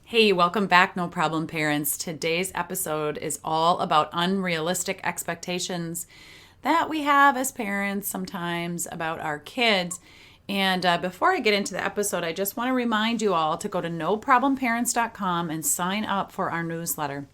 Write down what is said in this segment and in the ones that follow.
Hey, welcome back, No Problem Parents. Today's episode is all about unrealistic expectations that we have as parents sometimes about our kids. And before I get into the episode, I just want to remind you all to go to noproblemparents.com and sign up for our newsletter.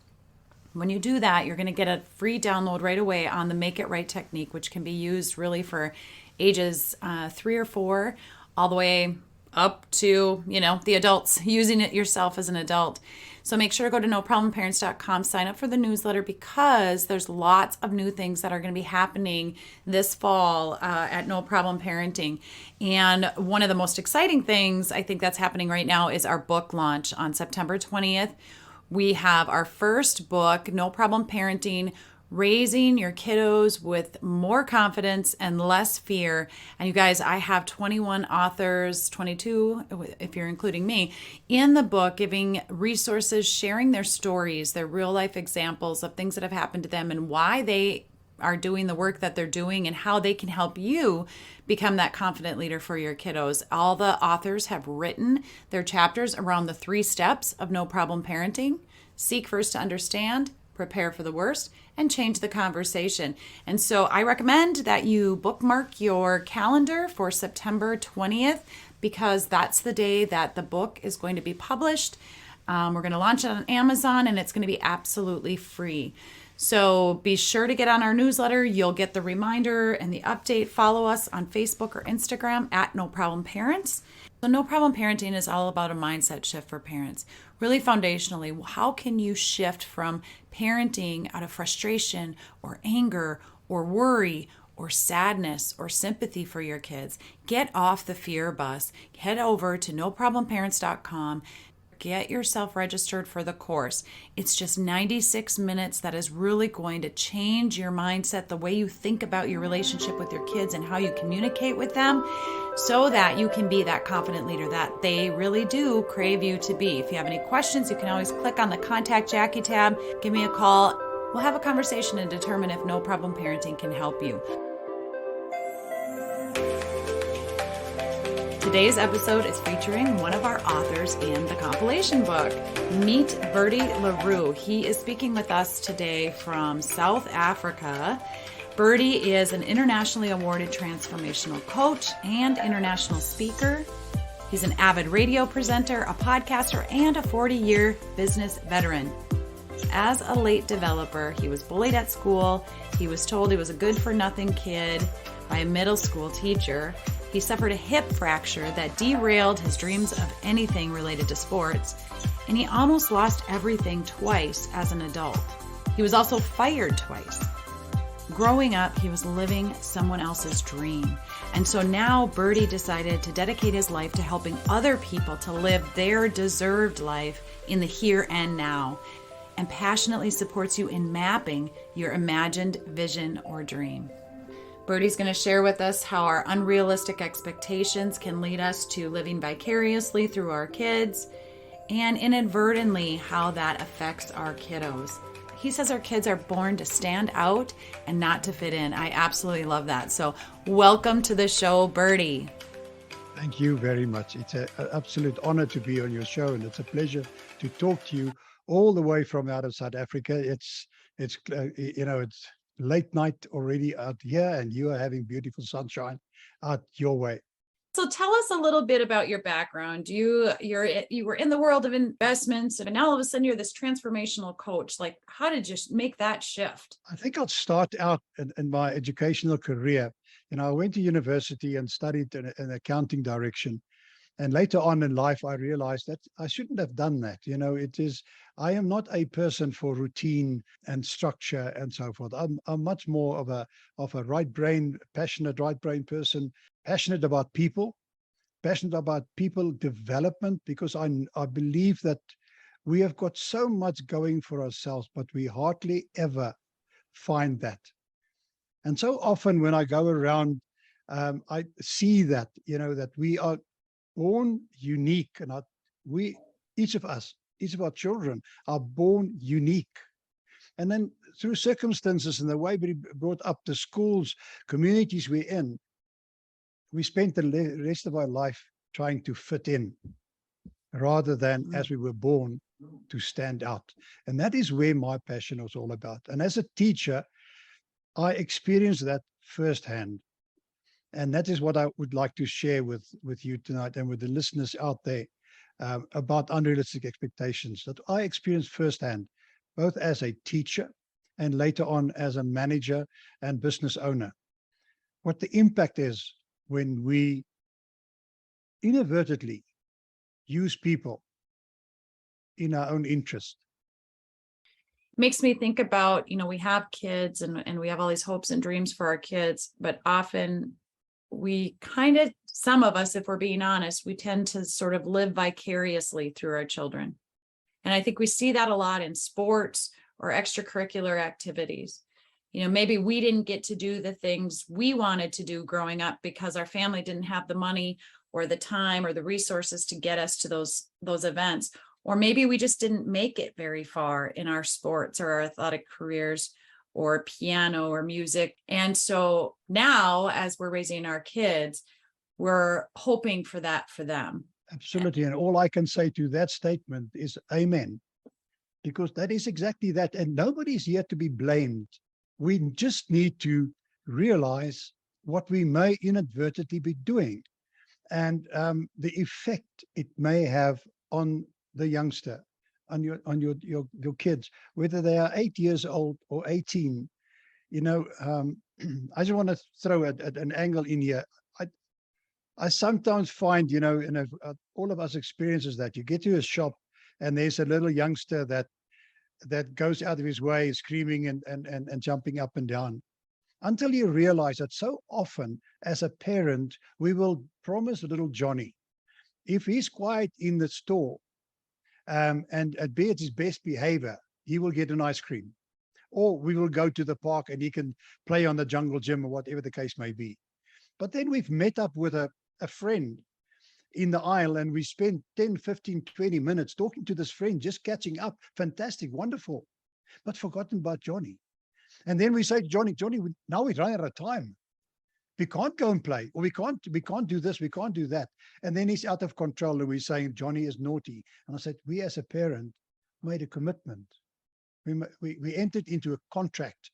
When you do that, you're going to get a free download right away on the Make It Right technique, which can be used really for ages 3 or 4, all the way up to, the adults, using it yourself as an adult. So make sure to go to noproblemparents.com, sign up for the newsletter because there's lots of new things that are going to be happening this fall at No Problem Parenting. And one of the most exciting things I think that's happening right now is our book launch on September 20th. We have our first book, No Problem Parenting, Raising Your Kiddos with More Confidence and Less Fear. And you guys, I have 21 authors, 22 if you're including me, in the book, giving resources, sharing their stories, their real life examples of things that have happened to them and why they are doing the work that they're doing and how they can help you become that confident leader for your kiddos. All the authors have written their chapters around the 3 steps of No Problem Parenting: seek first to understand, prepare for the worst, and change the conversation. And so I recommend that you bookmark your calendar for September 20th because that's the day that the book is going to be published. We're going to launch it on Amazon and it's going to be absolutely free. So be sure to get on our newsletter. You'll get the reminder and the update. Follow us on Facebook or Instagram at No Problem Parents. So No Problem Parenting is all about a mindset shift for parents. Really foundationally, how can you shift from parenting out of frustration or anger or worry or sadness or sympathy for your kids? Get off the fear bus. Head over to noproblemparents.com. Get yourself registered for the course. It's just 96 minutes that is really going to change your mindset, the way you think about your relationship with your kids and how you communicate with them so that you can be that confident leader that they really do crave you to be. If you have any questions, you can always click on the Contact Jackie tab, give me a call. We'll have a conversation and determine if No Problem Parenting can help you. Today's episode is featuring one of our authors in the compilation book. Meet Bertie le Roux. He is speaking with us today from South Africa. Bertie is an internationally awarded transformational coach and international speaker. He's an avid radio presenter, a podcaster, and a 40-year business veteran. As a late developer, he was bullied at school. He was told he was a good-for-nothing kid by a middle school teacher. He suffered a hip fracture that derailed his dreams of anything related to sports, and he almost lost everything twice as an adult. He was also fired twice. Growing up, he was living someone else's dream. And so now Bertie decided to dedicate his life to helping other people to live their deserved life in the here and now, and passionately supports you in mapping your imagined vision or dream. Bertie's going to share with us how our unrealistic expectations can lead us to living vicariously through our kids, and inadvertently how that affects our kiddos. He says our kids are born to stand out and not to fit in. I absolutely love that. So welcome to the show, Bertie. Thank you very much. It's an absolute honor to be on your show, and it's a pleasure to talk to you all the way from out of South Africa. It's late night already out here, and you are having beautiful sunshine out your way. So tell us a little bit about your background. You were in the world of investments, and now all of a sudden you're this transformational coach. Like, how did you make that shift? I think I'll start out in my educational career. I went to university and studied an accounting direction. And later on in life, I realized that I shouldn't have done that. I am not a person for routine and structure and so forth. I'm much more of a passionate right brain person, passionate about people development, because I believe that we have got so much going for ourselves, but we hardly ever find that. And so often when I go around, I see that, that we are born unique, and each of our children are born unique. And then through circumstances and the way we brought up, the schools, communities we're in, we spent the rest of our life trying to fit in. rather than as we were born to stand out. And that is where my passion was all about. And as a teacher, I experienced that firsthand. And that is what I would like to share with you tonight and with the listeners out there, about unrealistic expectations that I experienced firsthand, both as a teacher and later on as a manager and business owner. What the impact is when we inadvertently use people in our own interest. Makes me think about, we have kids and we have all these hopes and dreams for our kids, but often we some of us, if we're being honest, we tend to sort of live vicariously through our children. And I think we see that a lot in sports or extracurricular activities. Maybe we didn't get to do the things we wanted to do growing up because our family didn't have the money or the time or the resources to get us to those events. Or maybe we just didn't make it very far in our sports or our athletic careers or piano or music. And so now, as we're raising our kids, we're hoping for that for them. Absolutely. And all I can say to that statement is amen, because that is exactly that. And nobody's here to be blamed. We just need to realize what we may inadvertently be doing and the effect it may have on the youngster, on your kids, whether they are 8 years old or 18. I just want to throw an angle in here. I sometimes find, all of us experiences that you get to a shop and there's a little youngster that goes out of his way, screaming and jumping up and down, until you realize that so often as a parent, we will promise little Johnny, if he's quiet in the store, and be at his best behavior, he will get an ice cream. Or we will go to the park and he can play on the jungle gym or whatever the case may be. But then we've met up with a friend in the aisle and we spend 10, 15, 20 minutes talking to this friend, just catching up. Fantastic, wonderful. But forgotten about Johnny. And then we say, Johnny, now we're running out of time. We can't go and play, or we can't do this, we can't do that. And then he's out of control and we're saying Johnny is naughty. And I said, we as a parent made a commitment. We entered into a contract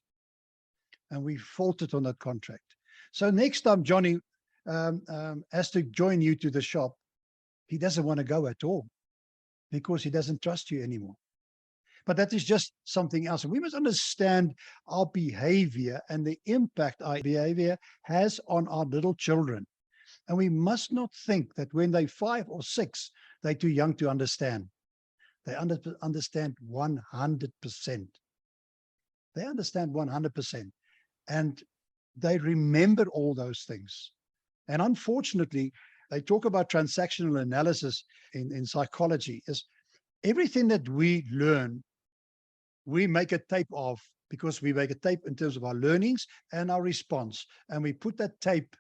and we faltered on that contract. So next time Johnny has to join you to the shop, he doesn't want to go at all because he doesn't trust you anymore. But that is just something else. And we must understand our behavior and the impact our behavior has on our little children. And we must not think that when they're 5 or 6, they're too young to understand. They understand 100%. They understand 100%. And they remember all those things. And unfortunately, they talk about transactional analysis in psychology, is everything that we learn, we make a tape of, because we make a tape in terms of our learnings and our response. And we put that tape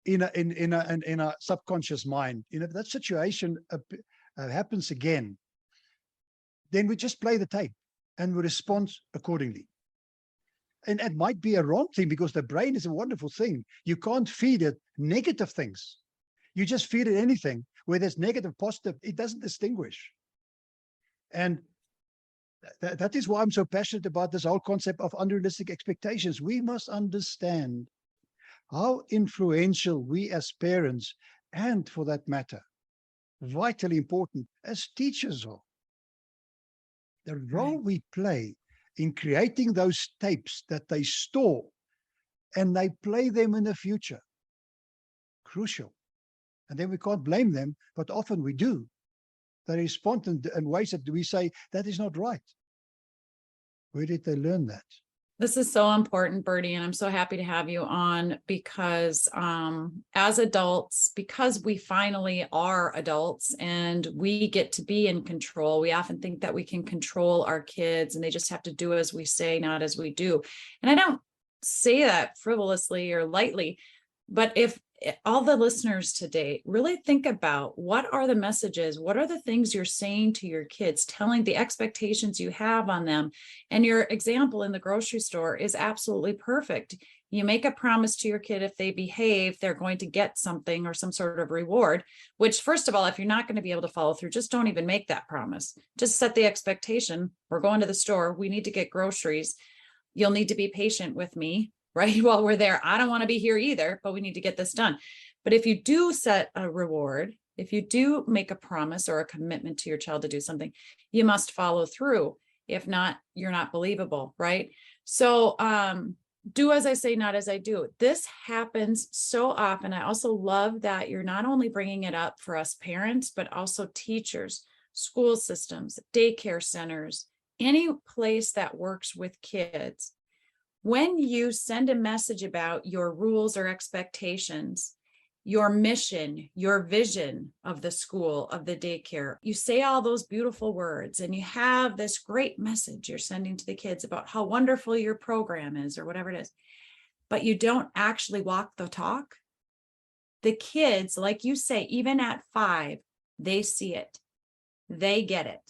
in a subconscious mind. If that situation happens again, then we just play the tape and we respond accordingly. And it might be a wrong thing, because the brain is a wonderful thing. You can't feed it negative things. You just feed it anything, whether it's negative, positive, it doesn't distinguish. And that is why I'm so passionate about this whole concept of unrealistic expectations. We must understand how influential we as parents, and for that matter, vitally important as teachers are. The role we play in creating those tapes that they store and they play them in the future. Crucial. And then we can't blame them, but often we do. They respond in ways that we say, that is not right. Where did they learn that? This is so important, Bertie, and I'm so happy to have you on, because as adults, because we finally are adults and we get to be in control, we often think that we can control our kids and they just have to do as we say, not as we do. And I don't say that frivolously or lightly, but if all the listeners today really think about what are the messages, what are the things you're saying to your kids, telling the expectations you have on them. And your example in the grocery store is absolutely perfect. You make a promise to your kid, if they behave, they're going to get something or some sort of reward, which, first of all, if you're not going to be able to follow through, just don't even make that promise. Just set the expectation. We're going to the store. We need to get groceries. You'll need to be patient with me, right? While we're there. I don't want to be here either, but we need to get this done. But if you do set a reward, if you do make a promise or a commitment to your child to do something, you must follow through. If not, you're not believable, right? So do as I say, not as I do. This happens so often. I also love that you're not only bringing it up for us parents, but also teachers, school systems, daycare centers, any place that works with kids. When you send a message about your rules or expectations, your mission, your vision of the school, of the daycare, you say all those beautiful words and you have this great message you're sending to the kids about how wonderful your program is or whatever it is, but you don't actually walk the talk. The kids, like you say, even at 5, they see it, they get it.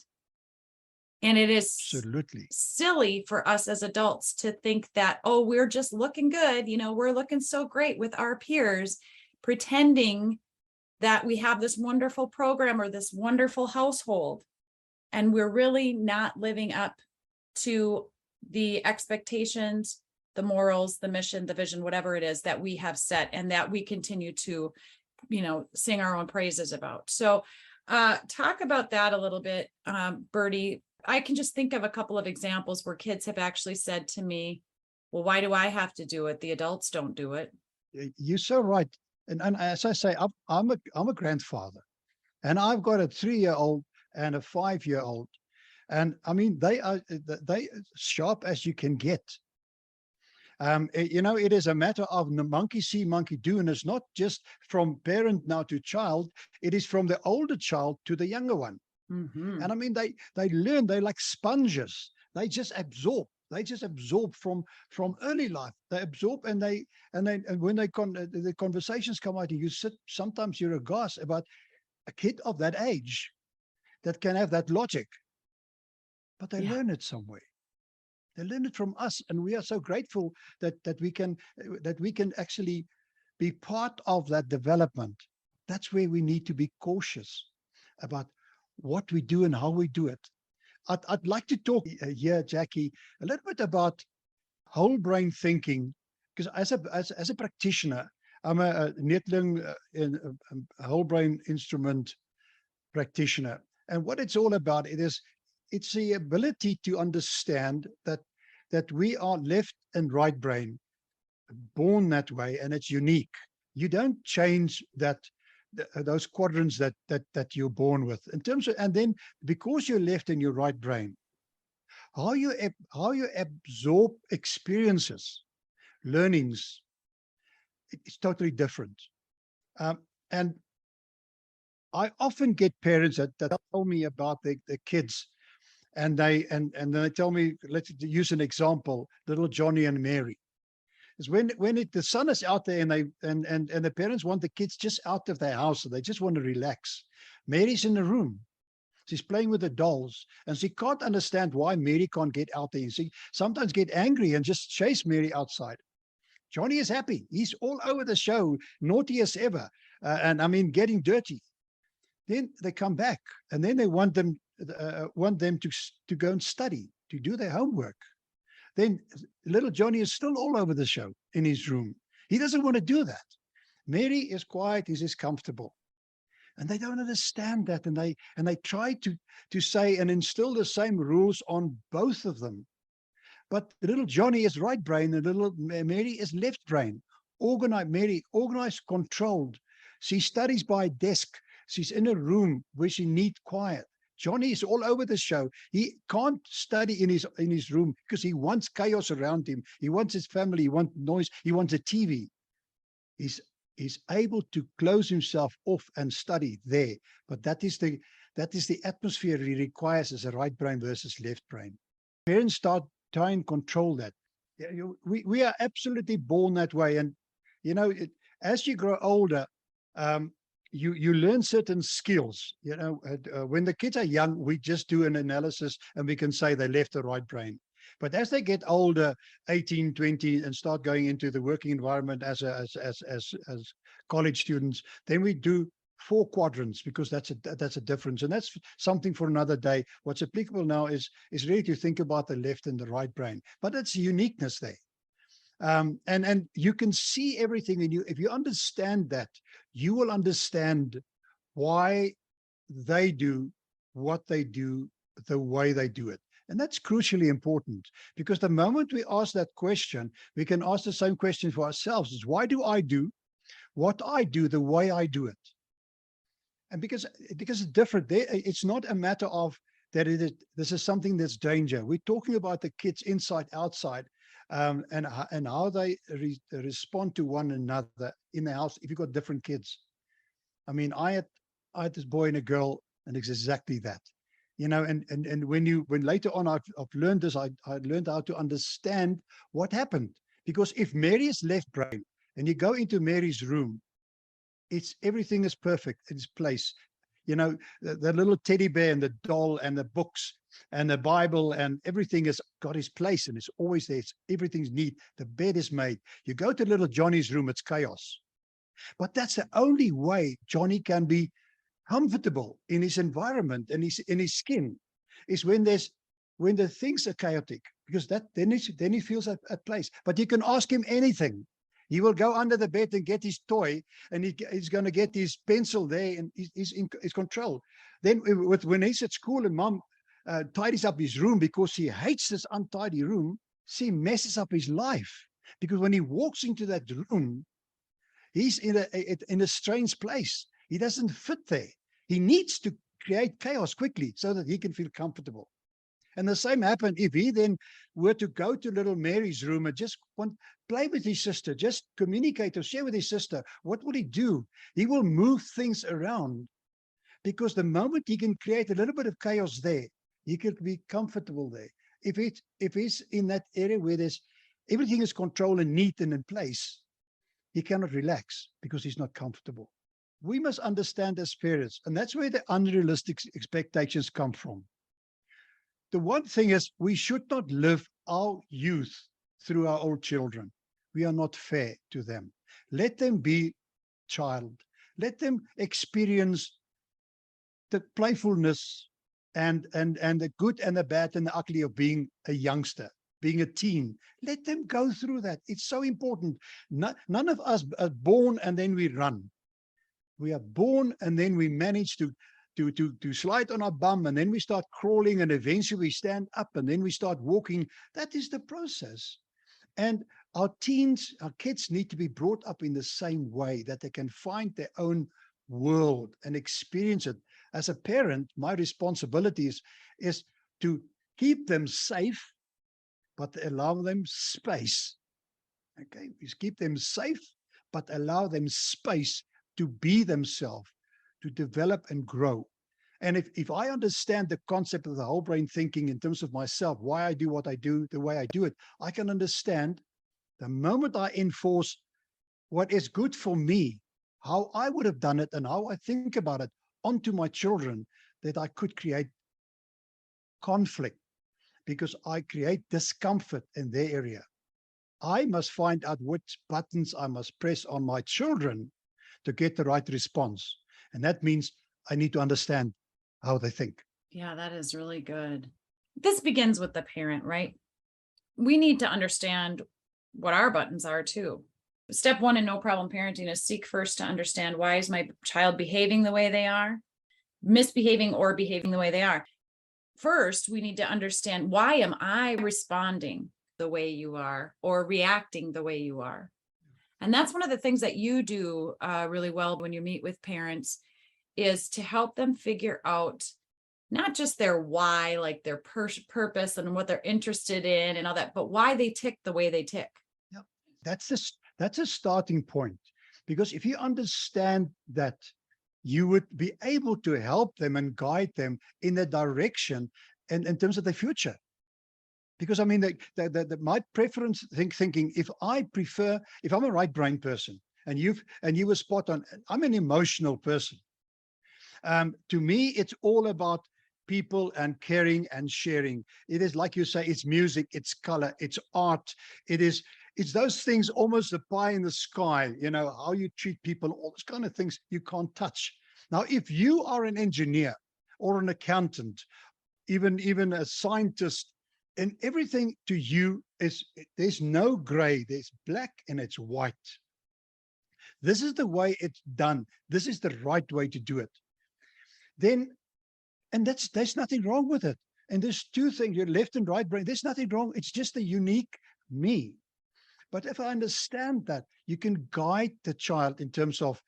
And it is Absolutely silly for us as adults to think that, oh, we're just looking good, we're looking so great with our peers, pretending that we have this wonderful program or this wonderful household, and we're really not living up to the expectations, the morals, the mission, the vision, whatever it is that we have set and that we continue to, sing our own praises about. So talk about that a little bit, Bertie. I can just think of a couple of examples where kids have actually said to me, well, why do I have to do it? The adults don't do it. you're so right. And as I say, I'm a grandfather, and I've got a 3-year-old and a 5-year-old, and I mean they are sharp as you can get. It is a matter of the monkey see, monkey do, and it's not just from parent now to child. It is from the older child to the younger one. Mm-hmm. And I mean, they learn. They're like sponges. They just absorb. They just absorb from early life. They absorb, and when the conversations come out, and you sit. Sometimes you're aghast about a kid of that age that can have that logic, but they learn it somewhere. They learn it from us, and we are so grateful that we can actually be part of that development. That's where we need to be cautious about what we do and how we do it. I'd like to talk here, Jackie, a little bit about whole brain thinking, because as a practitioner, I'm a Netling a whole brain instrument practitioner, and what it's all about, it's the ability to understand that we are left and right brain, born that way, and it's unique. You don't change those quadrants that you're born with in terms of, and then because you're left and your right brain, how you absorb experiences, learnings, it's totally different. And I often get parents that tell me about the kids, and then they tell me, let's use an example, little Johnny and Mary. Is when the sun is out there, and the parents want the kids just out of their house, so they just want to relax. Mary's in the room. She's playing with the dolls, and she can't understand why Mary can't get out there. And she sometimes get angry and just chase Mary outside. Johnny is happy. He's all over the show, naughty as ever, and I mean getting dirty. Then they come back, and then they want them to go and study, to do their homework. Then little Johnny is still all over the show in his room. He doesn't want to do that. Mary is quiet, he's comfortable. And they don't understand that. And they try to say and instill the same rules on both of them. But the little Johnny is right brain, and little Mary is left brain. Organized, controlled. She studies by desk. She's in a room where she needs quiet. Johnny is all over the show. He can't study in his room because he wants chaos around him. He wants his family. He wants noise. He wants a TV. He's able to close himself off and study there. But that is the atmosphere he requires as a right brain versus left brain. Parents start trying and control that. We are absolutely born that way. And as you grow older, you learn certain skills. When the kids are young, we just do an analysis and we can say they left or right brain. But as they get older, 18, 20, and start going into the working environment as college students, then we do 4 quadrants, because that's a difference, and that's something for another day. What's applicable now is really to think about the left and the right brain, but it's uniqueness there. And you can see everything in you. If you understand that, you will understand why they do what they do the way they do it. And that's crucially important, because the moment we ask that question, we can ask the same question for ourselves: is why do I do what I do the way I do it? And because it's different, it's not a matter of that this is something that's danger. We're talking about the kids inside, outside, and how they respond to one another in the house. If you've got different kids, I mean, I had this boy and a girl, and it's exactly that, And when later on I've learned this, I learned how to understand what happened. Because if Mary is left brain, and you go into Mary's room, everything is perfect in its place. The little teddy bear and the doll and the books and the Bible and everything has got its place, and it's always there. Everything's neat. The bed is made. You go to little Johnny's room, it's chaos. But that's the only way Johnny can be comfortable in his environment and in his skin, is when the things are chaotic, because then he feels at place. But you can ask him anything. He will go under the bed and get his toy, and he's going to get his pencil there, and he's in control. Then when he's at school and mom tidies up his room, because he hates this untidy room, she messes up his life. Because when he walks into that room, he's in a strange place. He doesn't fit there. He needs to create chaos quickly so that he can feel comfortable. And the same happened if he then were to go to little Mary's room and just play with his sister, just communicate or share with his sister. What will he do? He will move things around, because the moment he can create a little bit of chaos there, he can be comfortable there. If he's in that area where everything is controlled and neat and in place, he cannot relax because he's not comfortable. We must understand as parents, and that's where the unrealistic expectations come from. The one thing is, we should not live our youth through our old children. We are not fair to them. Let them be child. Let them experience the playfulness and the good and the bad and the ugly of being a youngster, being a teen. Let them go through that. It's so important. None of us are born and then we run. We are born and then we manage to slide on our bum, and then we start crawling, and eventually we stand up, and then we start walking. That is the process. And our kids need to be brought up in the same way, that they can find their own world and experience it. As a parent, my responsibility is to keep them safe, but allow them space. Okay, we keep them safe, but allow them space to be themselves, to develop and grow. And if I understand the concept of the whole brain thinking in terms of myself, why I do what I do, the way I do it, I can understand the moment I enforce what is good for me, how I would have done it and how I think about it onto my children, that I could create conflict, because I create discomfort in their area. I must find out which buttons I must press on my children to get the right response. And that means I need to understand how they think. Yeah, that is really good. This begins with the parent, right? We need to understand what our buttons are too. Step one in no problem parenting is seek first to understand, why is my child behaving the way they are, misbehaving or behaving the way they are. First, we need to understand, why am I responding the way you are or reacting the way you are? And that's one of the things that you do really well when you meet with parents, is to help them figure out not just their why, like their purpose and what they're interested in and all that, but why they tick the way they tick. Yeah, that's a starting point. Because if you understand that, you would be able to help them and guide them in the direction and in terms of the future. Because I mean, my preference thinking, if I'm a right brain person, and you were spot on, I'm an emotional person. To me, it's all about people and caring and sharing. It is, like you say, it's music, it's color, it's art. It's those things, almost the pie in the sky, how you treat people, all those kind of things you can't touch. Now, if you are an engineer or an accountant, even a scientist, and everything to you there's no gray, there's black and it's white. This is the way it's done. This is the right way to do it. Then, and there's nothing wrong with it. And there's two things, your left and right brain. There's nothing wrong. It's just a unique me. But if I understand that, you can guide the child in terms of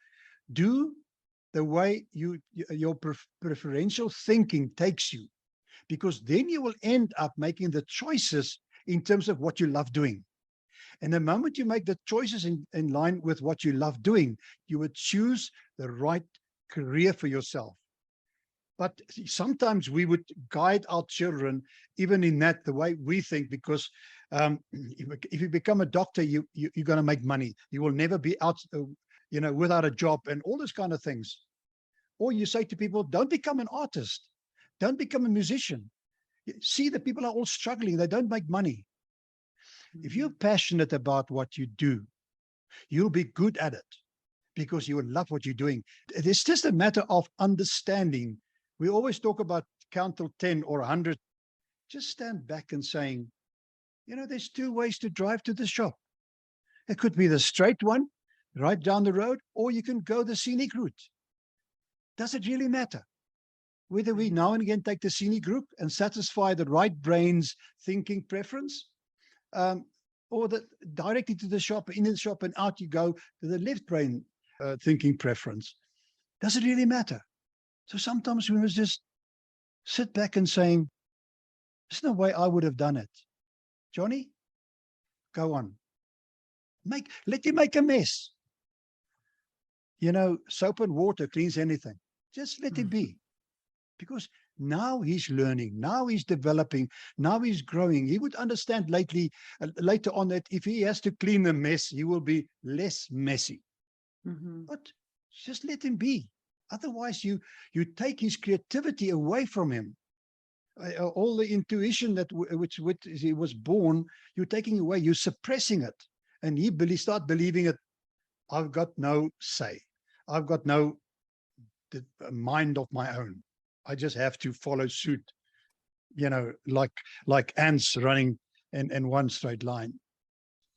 do the way your preferential thinking takes you, because then you will end up making the choices in terms of what you love doing. And the moment you make the choices in line with what you love doing, you would choose the right career for yourself. But sometimes we would guide our children even in that, the way we think, because if you become a doctor, you're going to make money. You will never be out, without a job and all those kind of things. Or you say to people, don't become an artist. Don't become a musician. See, the people are all struggling. They don't make money. If you're passionate about what you do, you'll be good at it because you will love what you're doing. It's just a matter of understanding. We always talk about count till 10 or 100. Just stand back and saying, there's two ways to drive to the shop. It could be the straight one, right down the road, or you can go the scenic route. Does it really matter? Whether we now and again take the scenic route and satisfy the right brain's thinking preference, or directly to the shop, in the shop and out you go to the left brain thinking preference. Does it really matter? So sometimes we must just sit back and saying, there's no way I would have done it. Johnny, go on. Let him make a mess. Soap and water cleans anything. Just let him be. Because now he's learning, now he's developing, now he's growing. He would understand later on that if he has to clean the mess, he will be less messy. But just let him be. Otherwise, you take his creativity away from him. All the intuition that which he was born, you're taking away, you're suppressing it. And he start believing it. I've got no say. I've got no mind of my own. I just have to follow suit, like ants running in one straight line.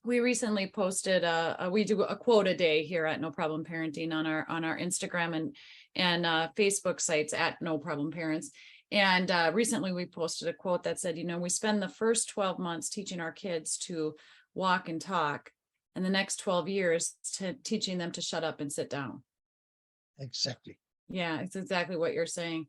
We recently posted we do a quote a day here at No Problem Parenting on our Instagram and Facebook sites at No Problem Parents. And recently we posted a quote that said, we spend the first 12 months teaching our kids to walk and talk, and the next 12 years teaching them to shut up and sit down. Exactly. Yeah, it's exactly what you're saying.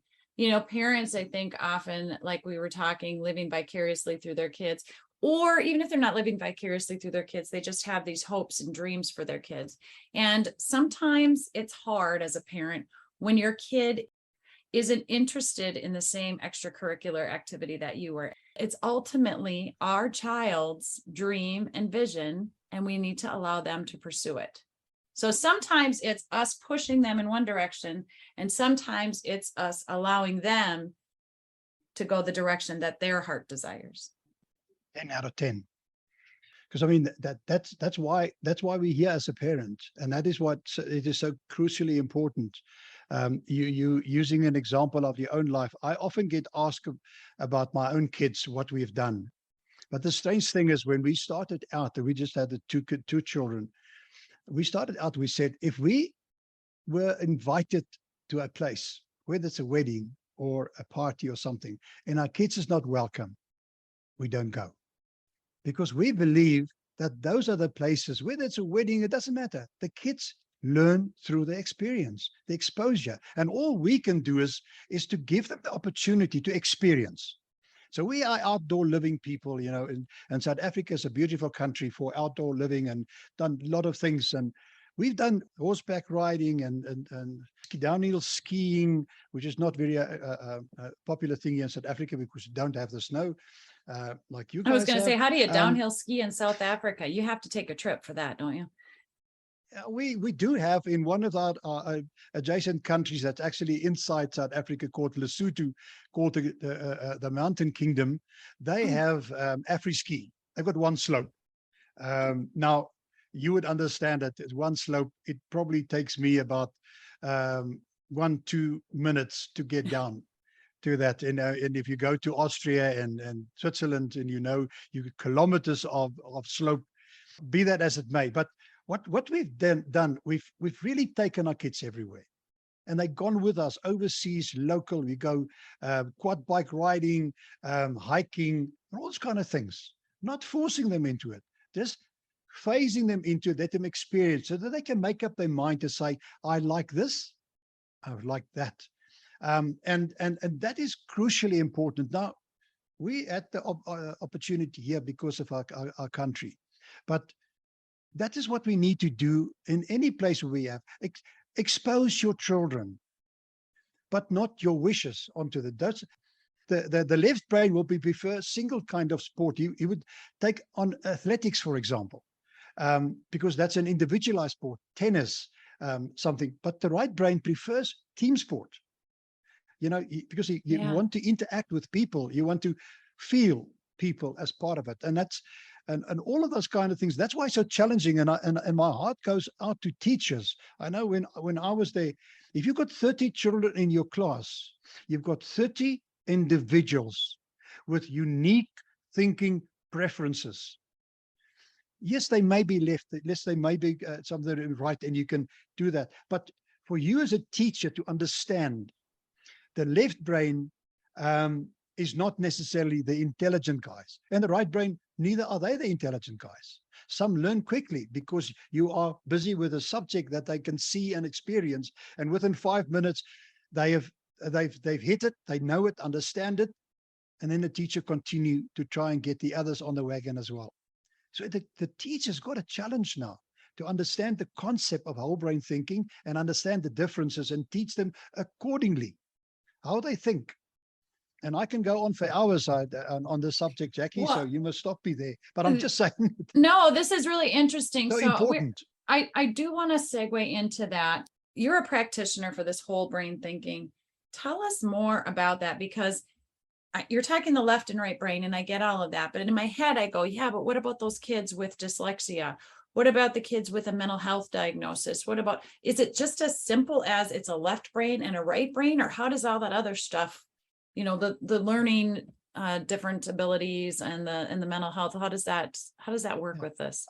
Parents, I think often, like we were talking, living vicariously through their kids, or even if they're not living vicariously through their kids, they just have these hopes and dreams for their kids. And sometimes it's hard as a parent when your kid isn't interested in the same extracurricular activity that you were. It's ultimately our child's dream and vision, and we need to allow them to pursue it. So sometimes it's us pushing them in one direction, and sometimes it's us allowing them to go the direction that their heart desires. 10 out of 10. Because that's why we're here as a parent, and that is what it is so crucially important. You using an example of your own life. I often get asked about my own kids, what we've done. But the strange thing is, when we started out, we just had the two children. We started out, we said, if we were invited to a place, whether it's a wedding or a party or something, and our kids is not welcome, we don't go. Because we believe that those are the places, whether it's a wedding, it doesn't matter. The kids learn through the experience, the exposure. And all we can do is to give them the opportunity to experience. So we are outdoor living people, and South Africa is a beautiful country for outdoor living, and done a lot of things. And we've done horseback riding and downhill skiing, which is not very popular thing here in South Africa because we don't have the snow like you guys I was going to have. say, how do you downhill ski in South Africa? You have to take a trip for that, don't you? we do have in one of our adjacent countries that's actually inside South Africa, called Lesotho, called the Mountain Kingdom. They have Afri-ski. They've got one slope. Now, you would understand that at one slope, it probably takes me about 1-2 minutes to get down to that. And if you go to Austria and Switzerland, and you get kilometers of slope, be that as it may. But what we've done, we've really taken our kids everywhere. And they've gone with us overseas, local. We go quad bike riding, hiking, all those kind of things. Not forcing them into it, just phasing them into it, let them experience, so that they can make up their mind to say, I like this, I like that. And that is crucially important. Now, we had the opportunity here because of our country. But that is what we need to do in any place where we have. Expose your children, but not your wishes onto the Dutch. The left brain will prefer single kind of sport. He would take on athletics, for example, because that's an individualized sport, tennis, something. But the right brain prefers team sport, because you want to interact with people. You want to feel people as part of it. And that's, and all of those kind of things. That's why it's so challenging. And my heart goes out to teachers. I know when I was there, if you've got 30 children in your class, you've got 30 individuals with unique thinking preferences. Yes, they may be left, yes, they may be something right, and you can do that. But for you as a teacher to understand, the left brain is not necessarily the intelligent guys, and the right brain, neither are they the intelligent guys. Some learn quickly because you are busy with a subject that they can see and experience, and within 5 minutes they've hit it, they know it, understand it, and then the teacher continue to try and get the others on the wagon as well. So the teacher's got a challenge now to understand the concept of whole brain thinking and understand the differences and teach them accordingly how they think. And I can go on for hours on this subject, Jackie, so you must stop me there. But I'm just saying. No, this is really interesting. So important. I do want to segue into that. You're a practitioner for this whole brain thinking. Tell us more about that, because you're talking the left and right brain, and I get all of that. But in my head, I go, yeah, but what about those kids with dyslexia? What about the kids with a mental health diagnosis? What about, is it just as simple as it's a left brain and a right brain, or how does all that other stuff, the learning different abilities and the mental health, how does that work with this?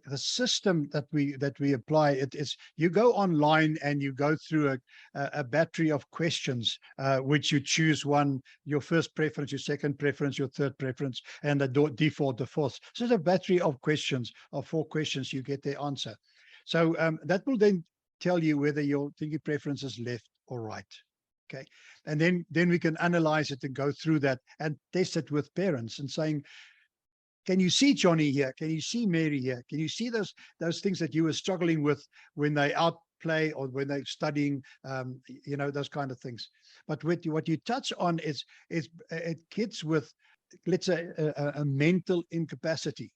The system that we apply, it is, you go online and you go through a battery of questions, which you choose one, your first preference, your second preference, your third preference, and the default, the fourth. So it's a battery of questions, of 4 questions, you get the answer. So that will then tell you whether your thinking preference is left or right. Okay, and then we can analyze it and go through that and test it with parents and saying, can you see Johnny here? Can you see Mary here? Can you see those things that you were struggling with when they outplay or when they're studying, those kind of things. But what you touch on is kids with, let's say, a mental incapacity.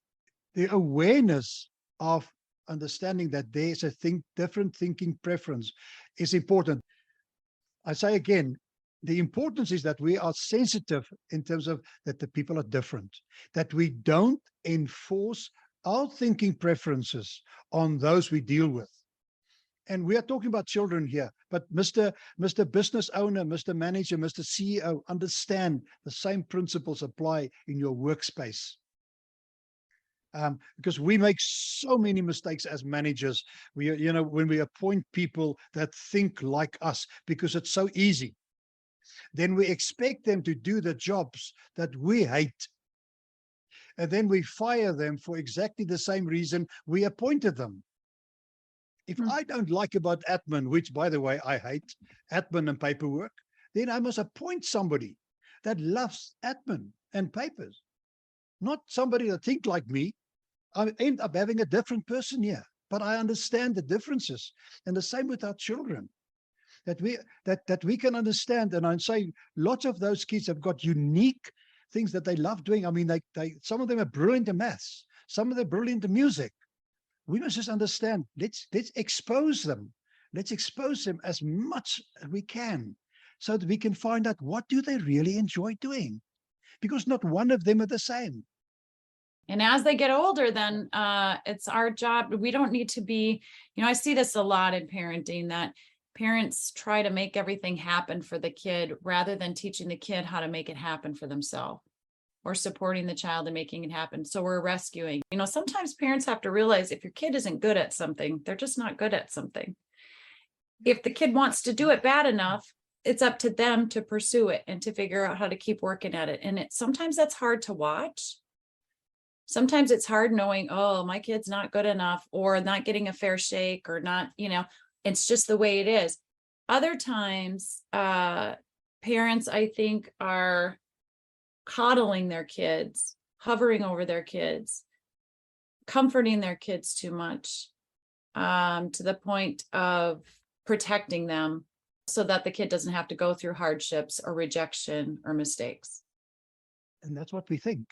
The awareness of understanding that there's a different thinking preference is important. I say again, the importance is that we are sensitive in terms of that the people are different, that we don't enforce our thinking preferences on those we deal with. And we are talking about children here, but Mr. Business Owner, Mr. Manager, Mr. CEO, understand the same principles apply in your workspace. Because we make so many mistakes as managers. When we appoint people that think like us, because it's so easy, then we expect them to do the jobs that we hate. And then we fire them for exactly the same reason we appointed them. If I don't like about admin, which, by the way, I hate admin and paperwork, then I must appoint somebody that loves admin and papers, not somebody that thinks like me. I end up having a different person here, but I understand the differences. And the same with our children. That we can understand, and I say lots of those kids have got unique things that they love doing. I mean, they some of them are brilliant in maths, some of them are brilliant in music. we must just understand, let's expose them. Let's expose them as much as we can so that we can find out what do they really enjoy doing, because not one of them are the same. And as they get older, then it's our job. We don't need to be, I see this a lot in parenting, that parents try to make everything happen for the kid rather than teaching the kid how to make it happen for themselves, or supporting the child in making it happen. So we're rescuing. Sometimes parents have to realize if your kid isn't good at something, they're just not good at something. If the kid wants to do it bad enough, it's up to them to pursue it and to figure out how to keep working at it. And sometimes that's hard to watch. Sometimes it's hard knowing, oh, my kid's not good enough, or not getting a fair shake, or not, it's just the way it is. Other times, parents, I think, are coddling their kids, hovering over their kids, comforting their kids too much, to the point of protecting them so that the kid doesn't have to go through hardships or rejection or mistakes. And that's what we think.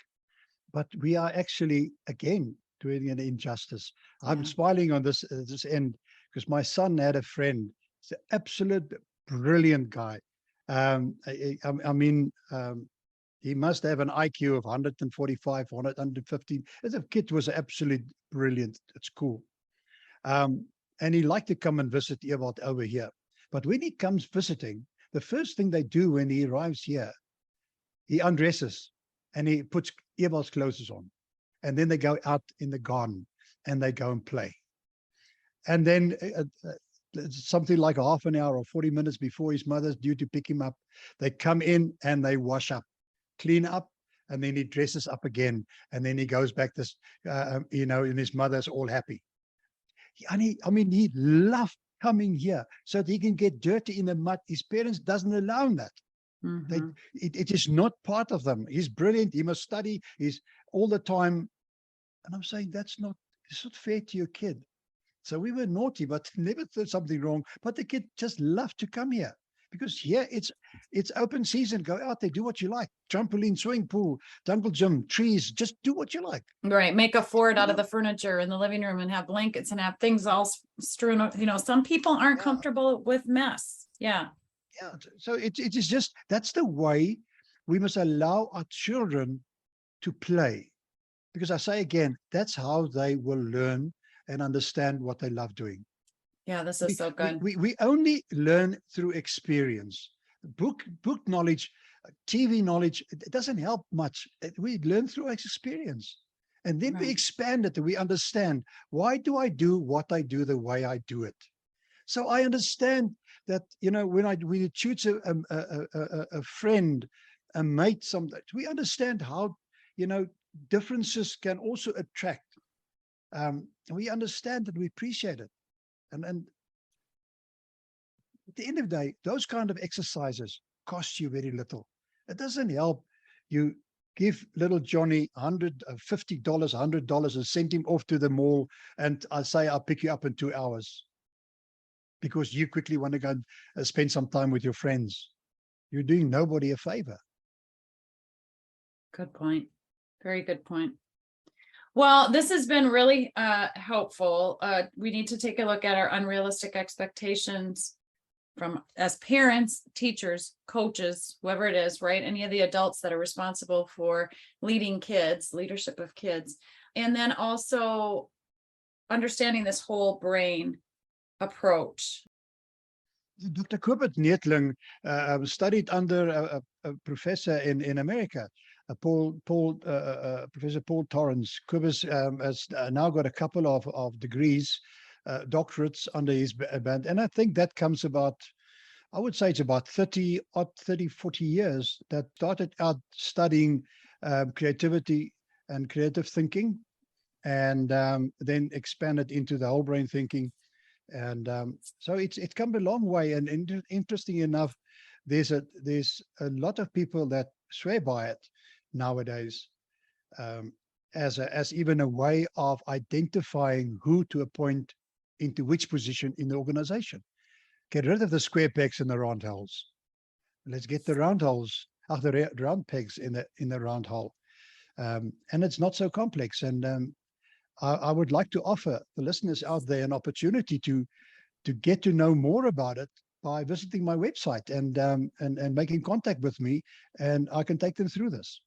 But we are actually, again, doing an injustice. I'm smiling on this end because my son had a friend. He's an absolute brilliant guy. He must have an IQ of 145, 150. As a kid, was absolutely brilliant at school. And he liked to come and visit Ewald over here. But when he comes visiting, the first thing they do when he arrives here, he undresses and he puts Ewald's clothes on. And then they go out in the garden and they go and play. And then something like half an hour or 40 minutes before his mother's due to pick him up, they come in and they wash up, clean up, and then he dresses up again. And then he goes back this, and his mother's all happy. He loved coming here so that he can get dirty in the mud. His parents doesn't allow that. Mm-hmm. It is not part of them. He's brilliant. He must study. He's all the time. And I'm saying it's not fair to your kid. So we were naughty, but never did something wrong. But the kid just loved to come here because here it's open season. Go out there, do what you like. Trampoline, swimming pool, jungle gym, trees. Just do what you like. Right. Make a fort out of the furniture in the living room and have blankets and have things all strewn. Some people aren't comfortable with mess. Yeah. Yeah. So it is just, that's the way we must allow our children to play. Because I say again, that's how they will learn and understand what they love doing. Yeah, this is so good. We only learn through experience. Book knowledge, TV knowledge, it doesn't help much. We learn through experience. And then we expand it and we understand, why do I do what I do the way I do it? So I understand that, when you choose a friend, a mate, we understand how, differences can also attract. We understand it, we appreciate it. And at the end of the day, those kind of exercises cost you very little. It doesn't help you give little Johnny $50, $100 and send him off to the mall. And I say, I'll pick you up in 2 hours because you quickly want to go and spend some time with your friends. You're doing nobody a favor. Good point. Very good point. Well, this has been really helpful. We need to take a look at our unrealistic expectations as parents, teachers, coaches, whoever it is, right? Any of the adults that are responsible for leading kids, leadership of kids. And then also understanding this whole brain approach. Dr. Kubert Neetling studied under a professor in America, Professor Paul Torrance. Kubert has now got a couple of degrees, doctorates under his band. And I think that comes about, I would say it's about 30, 40 years that started out studying creativity and creative thinking, and then expanded into the whole brain thinking. And so it's come a long way. And interesting enough, there's a lot of people that swear by it nowadays, as even a way of identifying who to appoint into which position in the organization. Get rid of the square pegs in the round holes. Let's get the round holes, the round pegs in the round hole. And it's not so complex. And I would like to offer the listeners out there an opportunity to get to know more about it by visiting my website and making contact with me, and I can take them through this.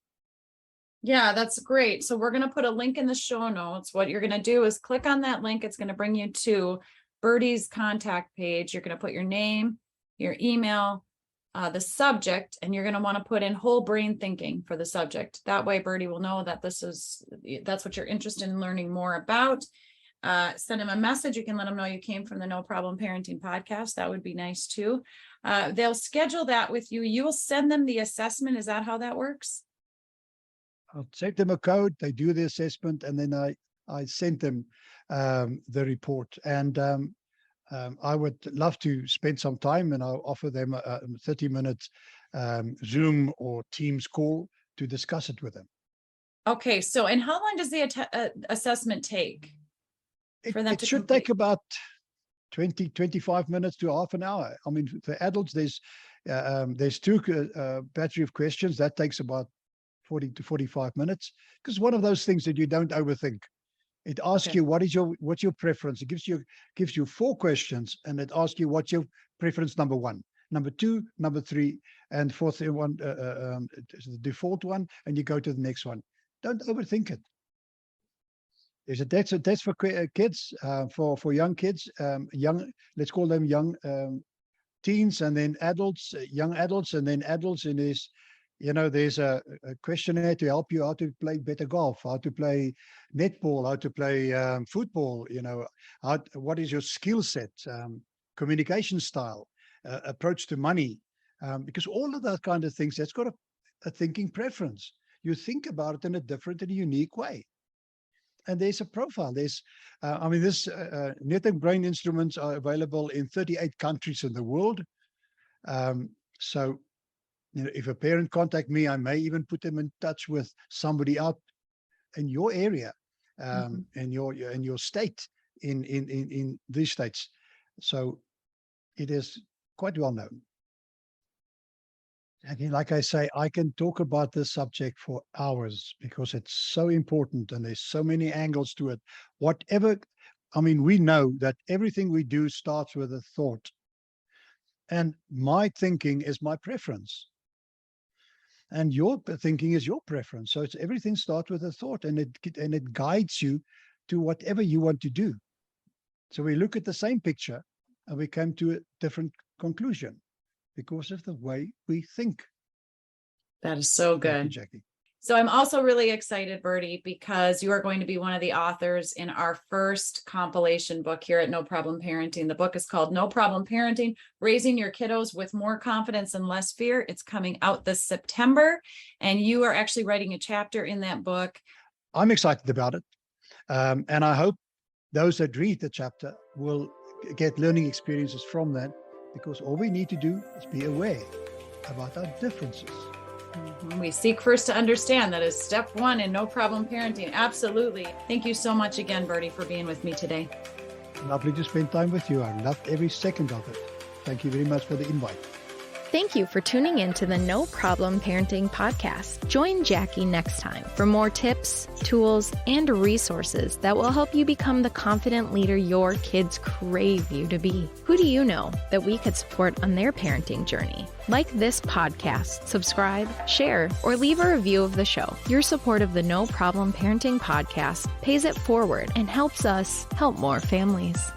Yeah, that's great. So we're going to put a link in the show notes. What you're going to do is click on that link. It's going to bring you to Bertie's contact page. You're going to put your name, your email, the subject, and you're going to want to put in whole brain thinking for the subject. That way Bertie will know that that's what you're interested in learning more about. Send him a message. You can let him know you came from the No Problem Parenting podcast. That would be nice too. They'll schedule that with you. You will send them the assessment. Is that how that works? I'll send them a code. They do the assessment, and then I send them the report. And I would love to spend some time, and I'll offer them a 30-minute Zoom or Teams call to discuss it with them. Okay. So, and how long does the assessment take? It should take about 20, 25 minutes to half an hour. I mean, for adults, there's 2 battery of questions. That takes about 40 to 45 minutes, because one of those things that you don't overthink. It asks you what's your preference. It gives you 4 questions, and it asks you what's your preference number 1, number 2, number 3, and fourth one, the default one, and you go to the next one. Don't overthink it. There's a test for kids, for young kids, let's call them young teens, and then adults, young adults, and then adults. And there's a questionnaire to help you how to play better golf, how to play netball, how to play football. What is your skill set, communication style, approach to money, because all of that kind of things, that's got a thinking preference. You think about it in a different and unique way. And there's a profile. This net and brain instruments are available in 38 countries in the world. So, if a parent contact me, I may even put them in touch with somebody out in your area, in your state, in these states. So it is quite well known. And like I say, I can talk about this subject for hours because it's so important and there's so many angles to it. We know that everything we do starts with a thought. And my thinking is my preference. And your thinking is your preference. So everything starts with a thought, and it guides you to whatever you want to do. So we look at the same picture and we come to a different conclusion because of the way we think. That is so good. Thank you, Jackie. So I'm also really excited, Bertie, because you are going to be one of the authors in our first compilation book here at No Problem Parenting. The book is called No Problem Parenting, Raising Your Kiddos with More Confidence and Less Fear. It's coming out this September, and you are actually writing a chapter in that book. I'm excited about it. And I hope those that read the chapter will get learning experiences from that, because all we need to do is be aware about our differences. We seek first to understand. That is step 1 in No Problem Parenting. Absolutely. Thank you so much again, Bertie, for being with me today. Lovely to spend time with you. I loved every second of it. Thank you very much for the invite. Thank you for tuning in to the No Problem Parenting podcast. Join Jackie next time for more tips, tools, and resources that will help you become the confident leader your kids crave you to be. Who do you know that we could support on their parenting journey? Like this podcast, subscribe, share, or leave a review of the show. Your support of the No Problem Parenting podcast pays it forward and helps us help more families.